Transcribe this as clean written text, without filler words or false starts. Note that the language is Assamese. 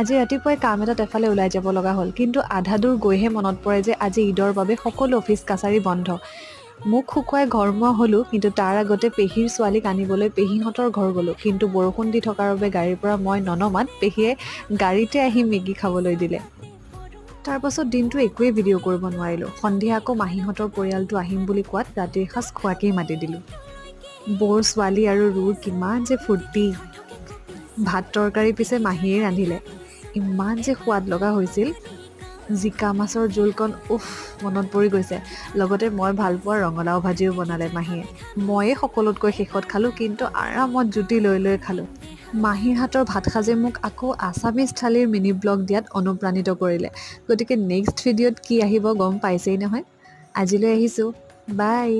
আজি ৰাতিপুৱাই কাম এটাত এফালে ওলাই যাব লগা হ'ল, কিন্তু আধা দূৰ গৈহে মনত পৰে যে আজি ঈদৰ বাবে সকলো অফিচ কাছাৰী বন্ধ। মুখ শুকুৱাই ঘৰমুৱা হ'লোঁ, কিন্তু তাৰ আগতে পেহীৰ ছোৱালীক আনিবলৈ পেহীহঁতৰ ঘৰ গ'লোঁ। কিন্তু বৰষুণ দি থকাৰ বাবে গাড়ীৰ পৰা মই ননমাত পেহীয়ে গাড়ীতে আহি মেগী খাবলৈ দিলে। তাৰ পাছত দিনটো একোৱেই ভিডিঅ' কৰিব নোৱাৰিলোঁ। সন্ধিয়া আকৌ মাহীহঁতৰ পৰিয়ালটো আহিম বুলি কোৱাত ৰাতিৰ সাঁজ খোৱাকেই মাতি দিলোঁ। বৌৰ ছোৱালী আৰু ৰুৰ কিমান যে ফূৰ্তি। ভাত তৰকাৰী পিছে মাহীয়ে ৰান্ধিলে। ইমান যে সোৱাদ লগা হৈছিল। জিকা মাছৰ জোলকণ উফ মনত পৰি গৈছে। লগতে মই ভাল পোৱা ৰঙালাও ভাজিও বনালে মাহীয়ে। ময়ে সকলোতকৈ শেষত খালোঁ, কিন্তু আৰামত জুতি লৈ লৈ খালোঁ। মাহীৰ হাতৰ ভাত সাজে মোক আকৌ আছামিজ থালিৰ মিনি ব্লগ দিয়াত অনুপ্ৰাণিত কৰিলে। গতিকে নেক্সট ভিডিঅ'ত কি আহিব গম পাইছেই নহয়। আজিলৈ আহিছোঁ, বাই।